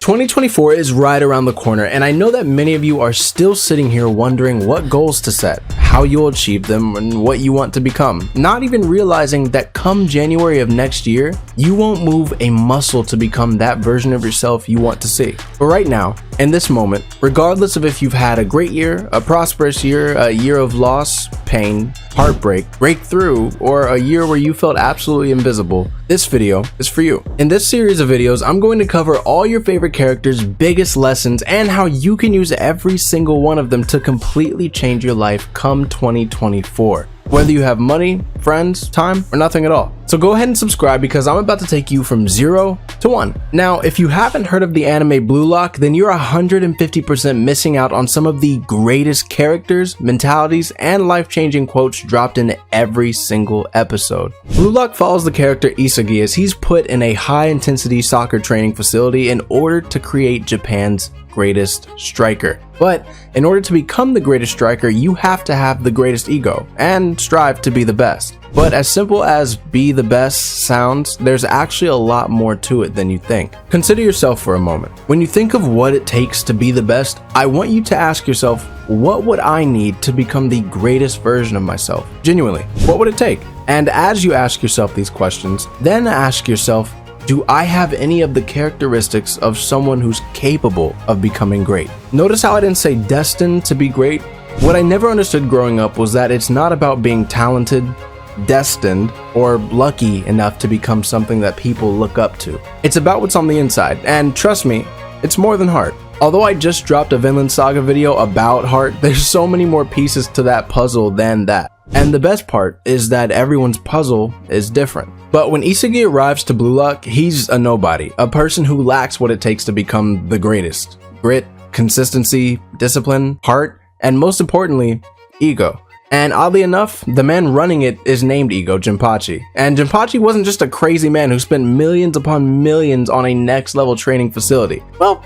2024 is right around the corner, and I know that many of you are still sitting here wondering what goals to set, how you'll achieve them, and what you want to become, not even realizing that come January of next year, you won't move a muscle to become that version of yourself you want to see. But right now, in this moment, regardless of if you've had a great year, a prosperous year, a year of loss, pain, heartbreak, breakthrough, or a year where you felt absolutely invisible, this video is for you. In this series of videos, I'm going to cover all your favorite characters' biggest lessons and how you can use every single one of them to completely change your life come 2024. Whether you have money, friends, time, or nothing at all. So go ahead and subscribe because I'm about to take you from 0 to 1. Now, if you haven't heard of the anime Blue Lock, then you're 150% missing out on some of the greatest characters, mentalities, and life-changing quotes dropped in every single episode. Blue Lock follows the character Isagi as he's put in a high-intensity soccer training facility in order to create Japan's greatest striker. But in order to become the greatest striker, you have to have the greatest ego and strive to be the best. But as simple as be the best sounds, there's actually a lot more to it than you think. Consider yourself for a moment. When you think of what it takes to be the best, I want you to ask yourself, what would I need to become the greatest version of myself? Genuinely, what would it take? And as you ask yourself these questions, then ask yourself, do I have any of the characteristics of someone who's capable of becoming great? Notice how I didn't say destined to be great? What I never understood growing up was that it's not about being talented, destined, or lucky enough to become something that people look up to. It's about what's on the inside, and trust me, it's more than heart. Although I just dropped a Vinland Saga video about heart, there's so many more pieces to that puzzle than that. And the best part is that everyone's puzzle is different. But when Isagi arrives to Blue Lock, he's a nobody, a person who lacks what it takes to become the greatest. Grit, consistency, discipline, heart, and most importantly, ego. And oddly enough, the man running it is named Ego Jinpachi. And Jinpachi wasn't just a crazy man who spent millions upon millions on a next level training facility. Well,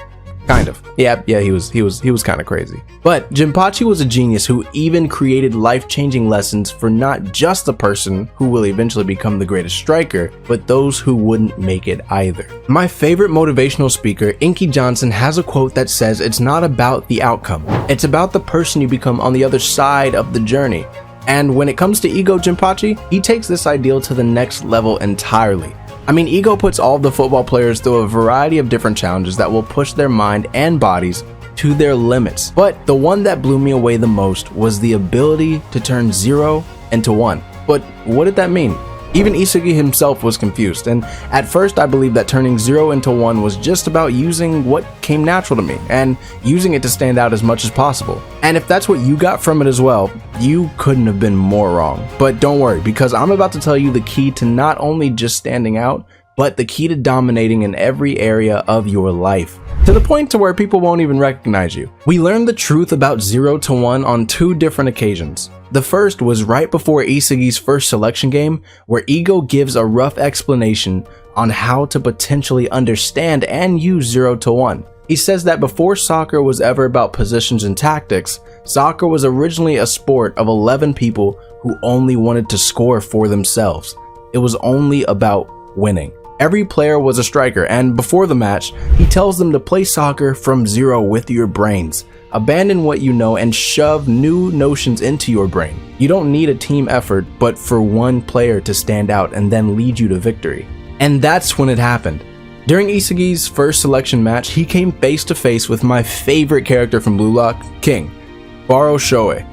kind of. Yeah, he was kind of crazy. But Jinpachi was a genius who even created life-changing lessons for not just the person who will eventually become the greatest striker, but those who wouldn't make it either. My favorite motivational speaker, Inky Johnson, has a quote that says it's not about the outcome. It's about the person you become on the other side of the journey. And when it comes to Ego Jinpachi, he takes this ideal to the next level entirely. I mean, Ego puts all of the football players through a variety of different challenges that will push their mind and bodies to their limits. But the one that blew me away the most was the ability to turn 0 into 1. But what did that mean? Even Isagi himself was confused, and at first I believed that turning 0 into 1 was just about using what came natural to me and using it to stand out as much as possible. And if that's what you got from it as well, you couldn't have been more wrong. But don't worry, because I'm about to tell you the key to not only just standing out, but the key to dominating in every area of your life. To the point to where people won't even recognize you. We learned the truth about 0 to 1 on 2 different occasions. The first was right before Isagi's first selection game, where Ego gives a rough explanation on how to potentially understand and use 0 to 1. He says that before soccer was ever about positions and tactics, soccer was originally a sport of 11 people who only wanted to score for themselves. It was only about winning. Every player was a striker, and before the match, he tells them to play soccer from 0 with your brains. Abandon what you know and shove new notions into your brain. You don't need a team effort, but for one player to stand out and then lead you to victory. And that's when it happened. During Isagi's first selection match, he came face to face with my favorite character from Blue Lock, King, Baro Shoei.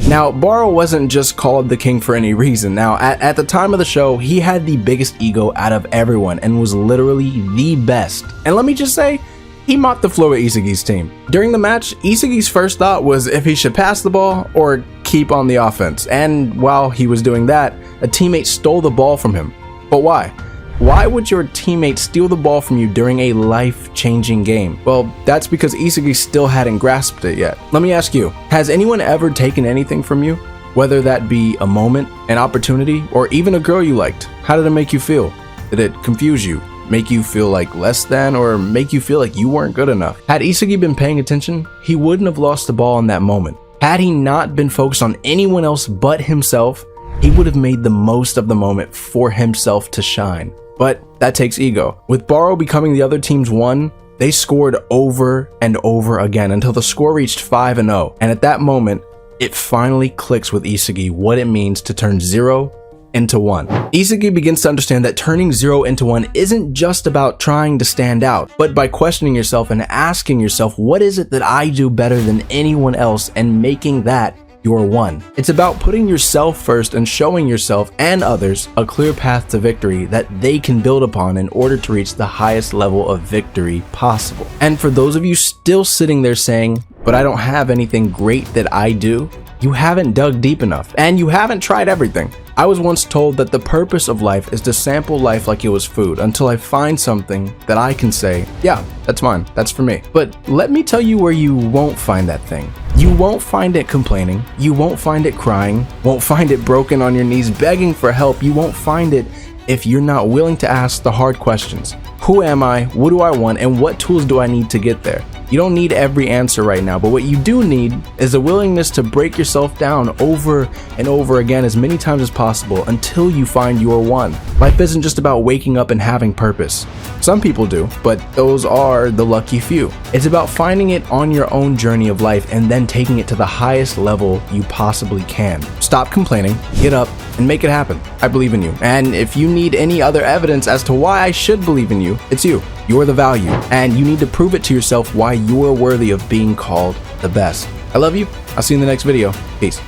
Now, Baro wasn't just called the king for any reason. Now, at the time of the show, he had the biggest ego out of everyone and was literally the best. And let me just say, he mopped the floor with Isagi's team. During the match, Isagi's first thought was if he should pass the ball or keep on the offense. And while he was doing that, a teammate stole the ball from him. But why? Why would your teammate steal the ball from you during a life-changing game? Well, that's because Isagi still hadn't grasped it yet. Let me ask you, has anyone ever taken anything from you? Whether that be a moment, an opportunity, or even a girl you liked. How did it make you feel? Did it confuse you? Make you feel like less than, or make you feel like you weren't good enough? Had Isagi been paying attention, he wouldn't have lost the ball in that moment. Had he not been focused on anyone else but himself, he would have made the most of the moment for himself to shine. But that takes ego. With Baro becoming the other team's 1, They scored over and over again until the score reached 5-0, and at that moment, it finally clicks with Isagi what it means to turn 0 into 1. Isagi begins to understand that turning 0 into 1 isn't just about trying to stand out, but by questioning yourself and asking yourself, what is it that I do better than anyone else, and making that your 1. It's about putting yourself first and showing yourself and others a clear path to victory that they can build upon in order to reach the highest level of victory possible. And for those of you still sitting there saying, but I don't have anything great that I do, you haven't dug deep enough, and you haven't tried everything. I was once told that the purpose of life is to sample life like it was food until I find something that I can say, yeah, that's mine, that's for me. But let me tell you where you won't find that thing. You won't find it complaining, you won't find it crying, won't find it broken on your knees begging for help. You won't find it if you're not willing to ask the hard questions. Who am I? What do I want? And what tools do I need to get there? You don't need every answer right now, but what you do need is a willingness to break yourself down over and over again as many times as possible until you find your 1. Life isn't just about waking up and having purpose. Some people do, but those are the lucky few. It's about finding it on your own journey of life and then taking it to the highest level you possibly can. Stop complaining, get up, and make it happen. I believe in you. And if you need any other evidence as to why I should believe in you, it's you. You're the value, and you need to prove it to yourself why you're worthy of being called the best. I love you. I'll see you in the next video. Peace.